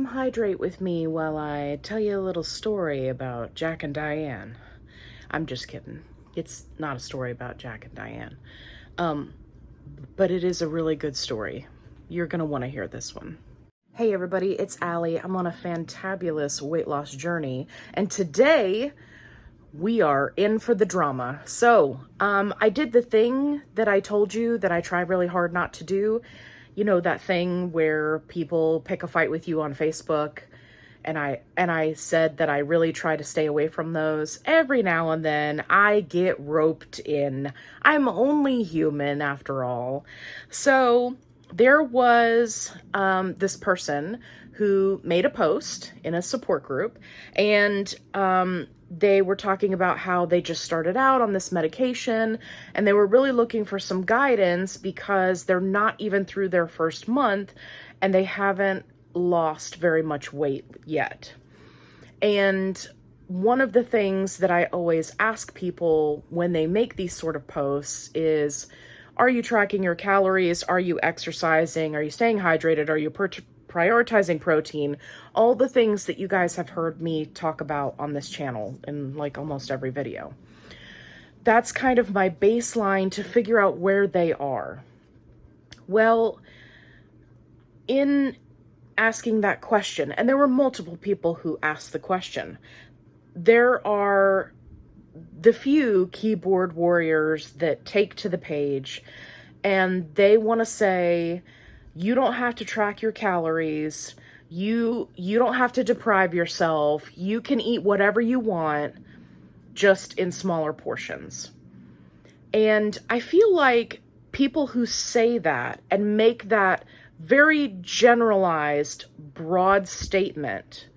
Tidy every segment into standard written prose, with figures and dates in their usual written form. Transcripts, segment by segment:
hydrate with me while I tell you a little story about Jack and Diane. I'm just kidding. It's not a story about Jack and Diane. But it is a really good story. You're going to want to hear this one. Hey everybody, it's Allie. I'm on a fantabulous weight loss journey, and today we are in for the drama. So, I did the thing that I told you that I try really hard not to do. You know, that thing where people pick a fight with you on Facebook, and I said that I really try to stay away from those. Every now and then I get roped in. I'm only human after all. So there was this person who made a post in a support group, and they were talking about how they just started out on this medication and they were really looking for some guidance because they're not even through their first month and they haven't lost very much weight yet. And one of the things that I always ask people when they make these sort of posts is, are you tracking your calories? Are you exercising? Are you staying hydrated? Are you prioritizing protein? All the things that you guys have heard me talk about on this channel in like almost every video. That's kind of my baseline to figure out where they are. Well, in asking that question, and there were multiple people who asked the question, there are the few keyboard warriors that take to the page and they want to say, you don't have to track your calories. You don't have to deprive yourself. You can eat whatever you want, just in smaller portions. And I feel like people who say that and make that very generalized, broad statement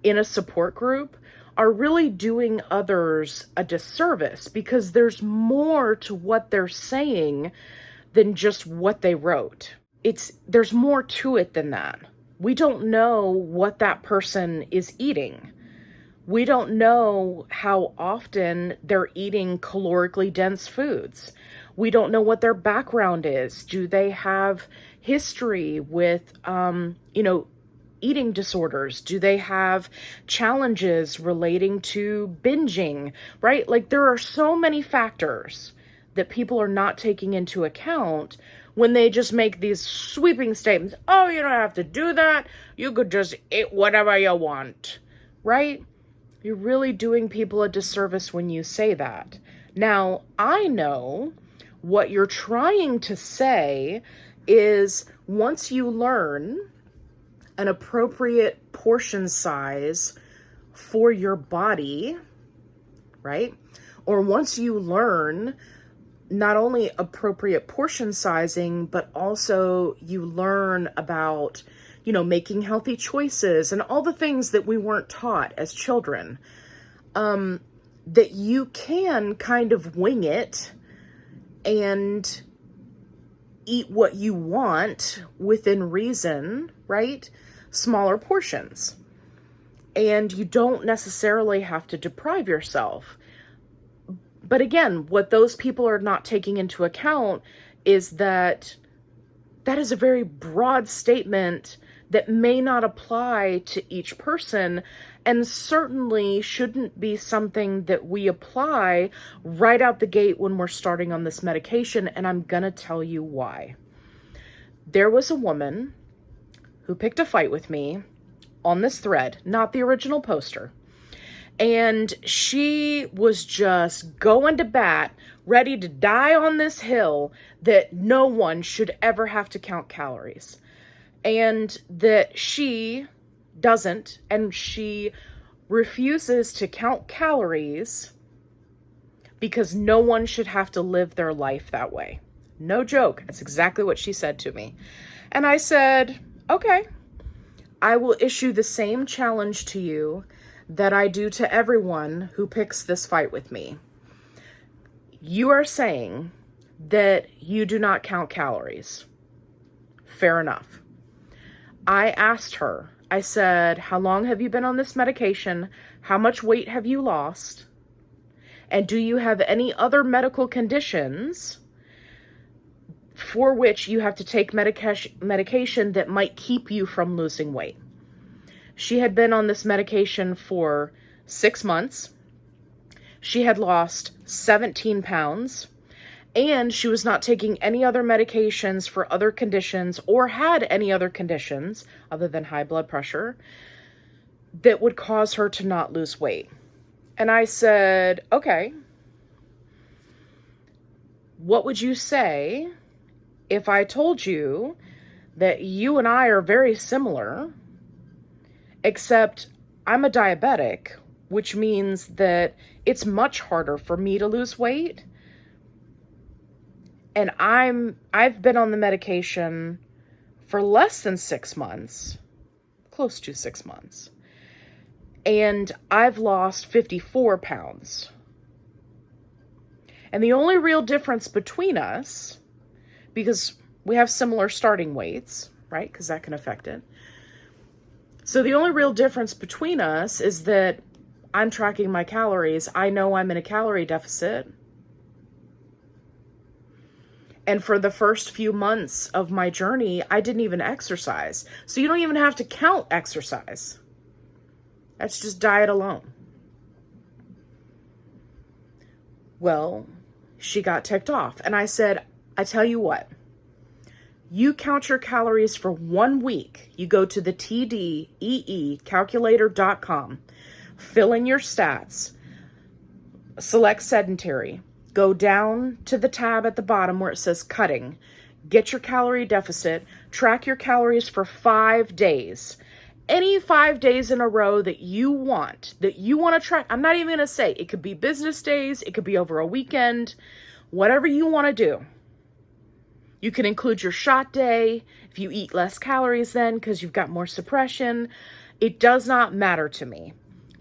in a support group are really doing others a disservice, because there's more to what they're saying than just what they wrote. There's more to it than that. We don't know what that person is eating. We don't know how often they're eating calorically dense foods. We don't know what their background is. Do they have history with, eating disorders? Do they have challenges relating to binging, right? Like, there are so many factors that people are not taking into account when they just make these sweeping statements. Oh, you don't have to do that. You could just eat whatever you want, right? You're really doing people a disservice when you say that. Now, I know what you're trying to say is, once you learn an appropriate portion size for your body, right? Or once you learn not only appropriate portion sizing, but also you learn about, making healthy choices and all the things that we weren't taught as children, that you can kind of wing it and eat what you want within reason, right? Smaller portions. And you don't necessarily have to deprive yourself. But again, what those people are not taking into account is that that is a very broad statement that may not apply to each person, and certainly shouldn't be something that we apply right out the gate when we're starting on this medication, and I'm gonna tell you why. There was a woman who picked a fight with me on this thread, not the original poster. And she was just going to bat, ready to die on this hill that no one should ever have to count calories. And that she doesn't, and she refuses to count calories because no one should have to live their life that way. No joke. That's exactly what she said to me. And I said, okay, I will issue the same challenge to you that I do to everyone who picks this fight with me. You are saying that you do not count calories. Fair enough. I asked her, I said, how long have you been on this medication? How much weight have you lost? And do you have any other medical conditions for which you have to take medication that might keep you from losing weight? She had been on this medication for 6 months. She had lost 17 pounds. And she was not taking any other medications for other conditions or had any other conditions other than high blood pressure that would cause her to not lose weight. And I said, okay, what would you say if I told you that you and I are very similar, except I'm a diabetic, which means that it's much harder for me to lose weight. And I've been on the medication for less than 6 months, close to 6 months. And I've lost 54 pounds. And the only real difference between us, because we have similar starting weights, right? Because that can affect it. So the only real difference between us is that I'm tracking my calories. I know I'm in a calorie deficit. And for the first few months of my journey, I didn't even exercise. So you don't even have to count exercise. That's just diet alone. Well, she got ticked off. And I said, I tell you what, you count your calories for 1 week. You go to the TDEEcalculator.com, fill in your stats, select sedentary. Go down to the tab at the bottom where it says cutting. Get your calorie deficit. Track your calories for 5 days. Any 5 days in a row that you want to track. I'm not even going to say. It could be business days. It could be over a weekend. Whatever you want to do. You can include your shot day if you eat less calories then because you've got more suppression. It does not matter to me.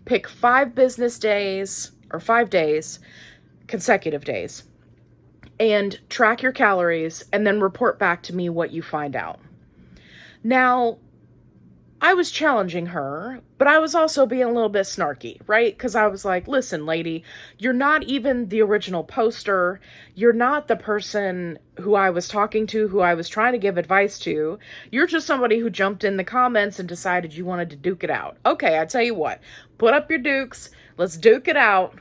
Pick 5 business days or 5 days, consecutive days, and track your calories and then report back to me what you find out. Now, I was challenging her, but I was also being a little bit snarky, right? Because I was like, listen, lady, you're not even the original poster. You're not the person who I was talking to, who I was trying to give advice to. You're just somebody who jumped in the comments and decided you wanted to duke it out. Okay, I tell you what, put up your dukes. Let's duke it out.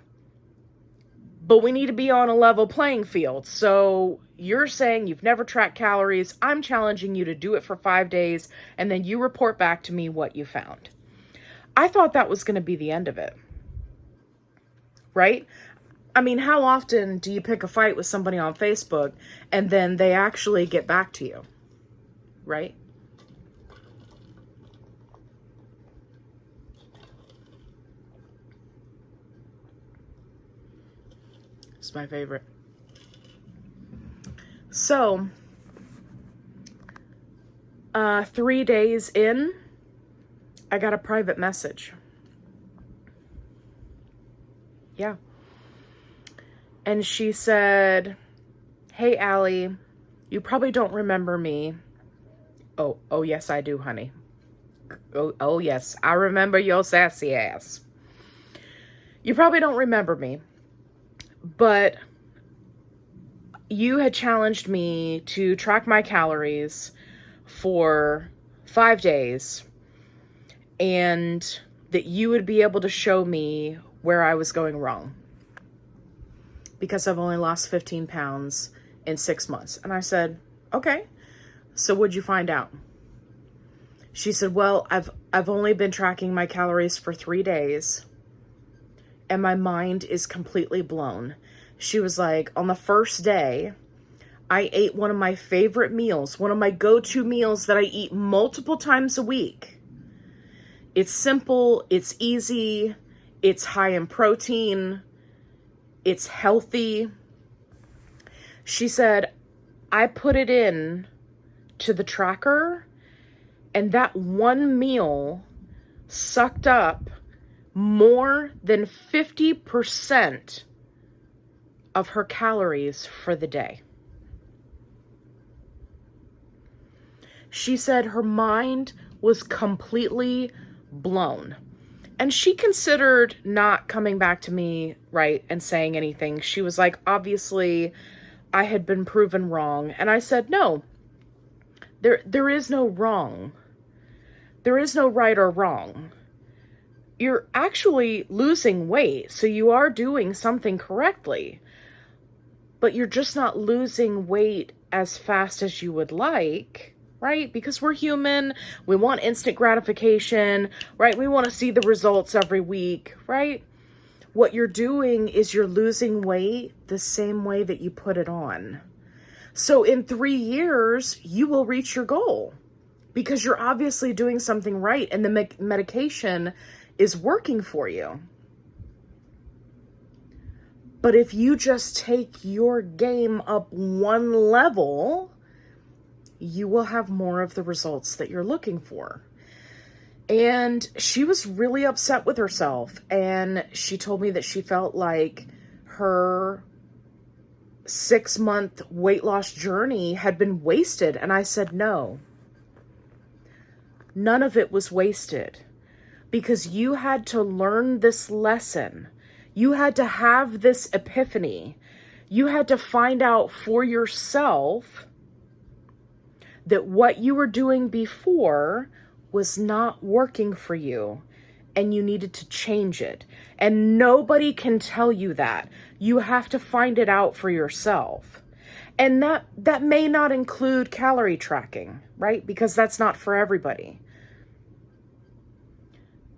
But we need to be on a level playing field. So you're saying you've never tracked calories. I'm challenging you to do it for 5 days, and then you report back to me what you found. I thought that was going to be the end of it. Right? I mean, how often do you pick a fight with somebody on Facebook and then they actually get back to you? Right? It's my favorite. So, 3 days in, I got a private message. Yeah. And she said, hey, Allie, you probably don't remember me. Oh, yes, I do, honey. Oh, yes, I remember your sassy ass. You probably don't remember me. But you had challenged me to track my calories for 5 days and that you would be able to show me where I was going wrong because I've only lost 15 pounds in 6 months. And I said, okay, so what'd you find out? She said, well, I've only been tracking my calories for 3 days. And my mind is completely blown. She was like, on the first day, I ate one of my favorite meals, one of my go-to meals that I eat multiple times a week. It's simple, it's easy, it's high in protein, it's healthy. She said, I put it in to the tracker, and that one meal sucked up more than 50% of her calories for the day. She said her mind was completely blown. And she considered not coming back to me, right, and saying anything. She was like, obviously, I had been proven wrong. And I said, no, there is no wrong. There is no right or wrong. You're actually losing weight, so you are doing something correctly, but you're just not losing weight as fast as you would like, right? Because we're human, we want instant gratification, right? We want to see the results every week, right? What you're doing is you're losing weight the same way that you put it on. So in 3 years, you will reach your goal because you're obviously doing something right and the medication is working for you. But if you just take your game up one level, you will have more of the results that you're looking for. And she was really upset with herself. And she told me that she felt like her 6-month weight loss journey had been wasted. And I said, no, none of it was wasted, because you had to learn this lesson. You had to have this epiphany. You had to find out for yourself that what you were doing before was not working for you and you needed to change it. And nobody can tell you that. You have to find it out for yourself. And that may not include calorie tracking, right? Because that's not for everybody.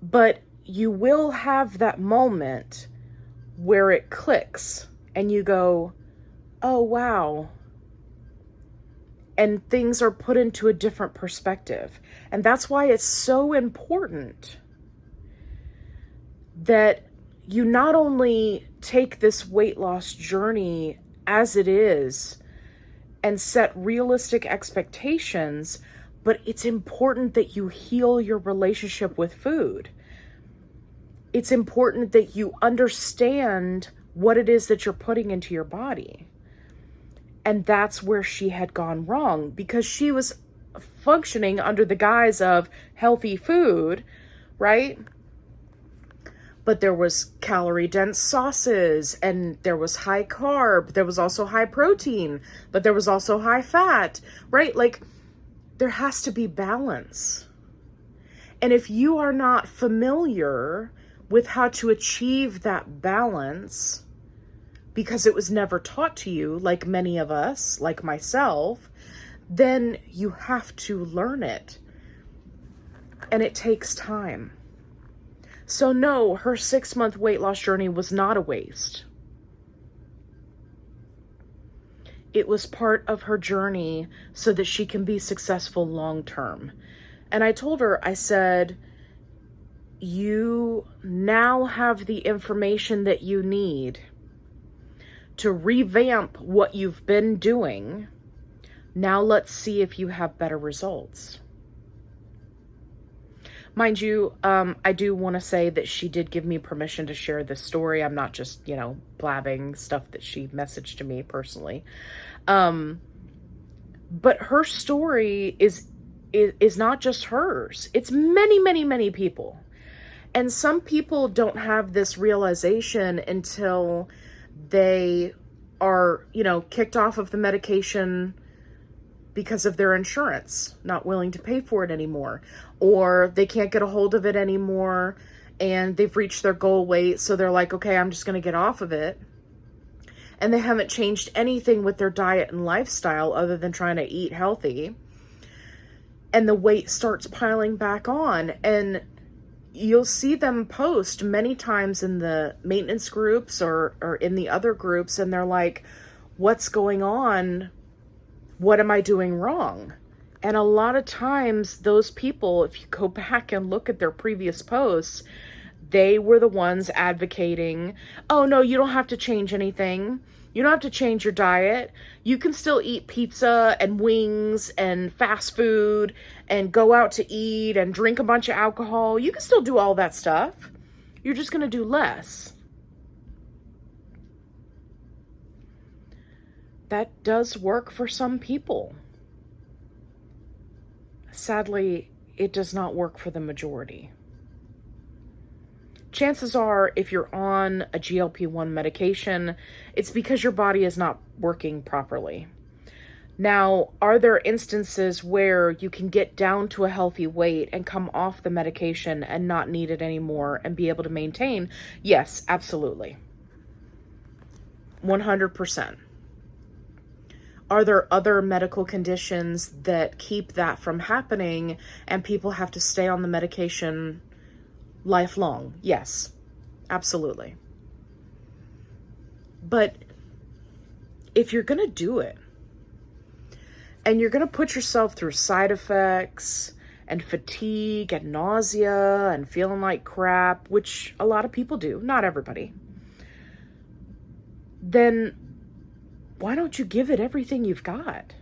But you will have that moment where it clicks and you go, oh, wow. And things are put into a different perspective. And that's why it's so important that you not only take this weight loss journey as it is and set realistic expectations, but it's important that you heal your relationship with food. It's important that you understand what it is that you're putting into your body. And that's where she had gone wrong, because she was functioning under the guise of healthy food, right? But there was calorie-dense sauces, and there was high carb. There was also high protein, but there was also high fat, right? Like, there has to be balance. And if you are not familiar with how to achieve that balance, because it was never taught to you, like many of us, like myself, then you have to learn it. And it takes time. So no, her 6-month weight loss journey was not a waste. It was part of her journey so that she can be successful long term. And I told her, I said, you now have the information that you need to revamp what you've been doing. Now let's see if you have better results. Mind you, I do want to say that she did give me permission to share this story. I'm not just, blabbing stuff that she messaged to me personally. But her story is not just hers. It's many, many, many people. And some people don't have this realization until they are, kicked off of the medication because of their insurance, not willing to pay for it anymore, or they can't get a hold of it anymore and they've reached their goal weight. So they're like, okay, I'm just going to get off of it. And they haven't changed anything with their diet and lifestyle other than trying to eat healthy. And the weight starts piling back on, and you'll see them post many times in the maintenance groups or in the other groups, and they're like, what's going on? What am I doing wrong? And a lot of times those people, if you go back and look at their previous posts, they were the ones advocating, oh no, you don't have to change anything. You don't have to change your diet. You can still eat pizza and wings and fast food and go out to eat and drink a bunch of alcohol. You can still do all that stuff. You're just going to do less. That does work for some people. Sadly, it does not work for the majority. Chances are, if you're on a GLP-1 medication, it's because your body is not working properly. Now, are there instances where you can get down to a healthy weight and come off the medication and not need it anymore and be able to maintain? Yes, absolutely. 100%. Are there other medical conditions that keep that from happening and people have to stay on the medication lifelong? Yes, absolutely. But if you're going to do it, and you're going to put yourself through side effects and fatigue and nausea and feeling like crap, which a lot of people do, not everybody, then why don't you give it everything you've got?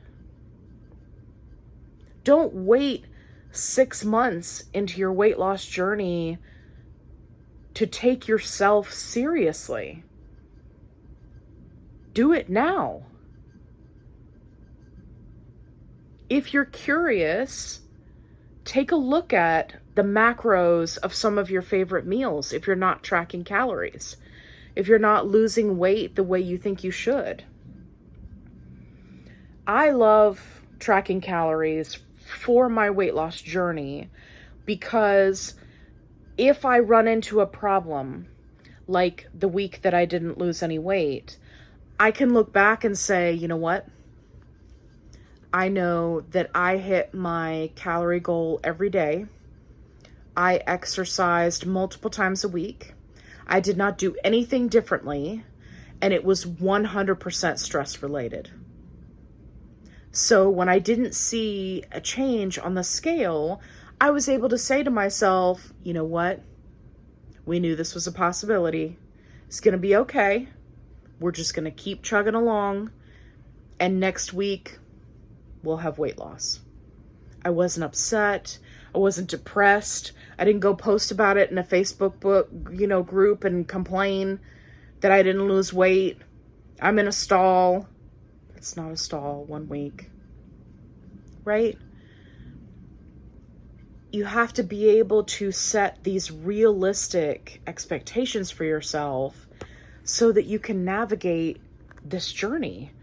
Don't wait 6 months into your weight loss journey to take yourself seriously. Do it now. If you're curious, take a look at the macros of some of your favorite meals if you're not tracking calories, if you're not losing weight the way you think you should. I love tracking calories for my weight loss journey because if I run into a problem, like the week that I didn't lose any weight, I can look back and say, you know what? I know that I hit my calorie goal every day. I exercised multiple times a week. I did not do anything differently, and it was 100% stress related. So when I didn't see a change on the scale, I was able to say to myself, you know what? We knew this was a possibility. It's going to be okay. We're just going to keep chugging along, and next week, we'll have weight loss. I wasn't upset. I wasn't depressed. I didn't go post about it in a Facebook group and complain that I didn't lose weight. I'm in a stall. It's not a stall, 1 week. Right? You have to be able to set these realistic expectations for yourself so that you can navigate this journey.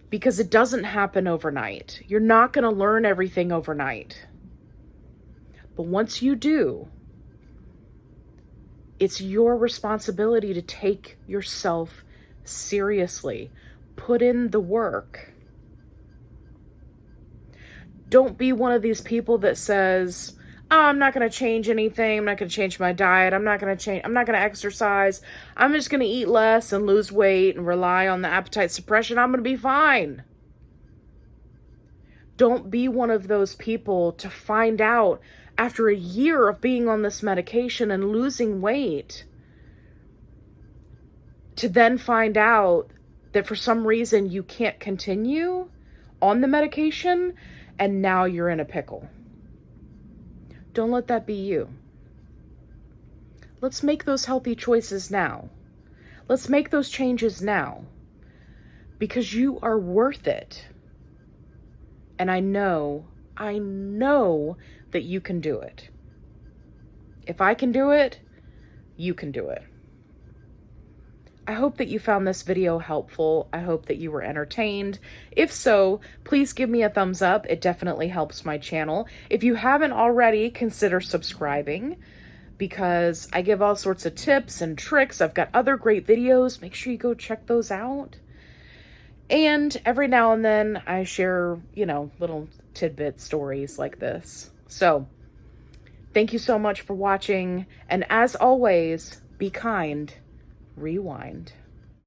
Because it doesn't happen overnight. You're not going to learn everything overnight. But once you do, it's your responsibility to take yourself seriously. Put in the work. Don't be one of these people that says, oh, I'm not going to change anything. I'm not going to change my diet. I'm not going to exercise. I'm just going to eat less and lose weight and rely on the appetite suppression. I'm going to be fine. Don't be one of those people to find out after a year of being on this medication and losing weight, to then find out that for some reason you can't continue on the medication and now you're in a pickle. Don't let that be you. Let's make those healthy choices now. Let's make those changes now. Because you are worth it. And I know that you can do it. If I can do it, you can do it. I hope that you found this video helpful. I hope that you were entertained. If so, please give me a thumbs up. It definitely helps my channel. If you haven't already, consider subscribing because I give all sorts of tips and tricks. I've got other great videos. Make sure you go check those out. And every now and then I share, little tidbit stories like this. So thank you so much for watching. And as always, be kind. Rewind.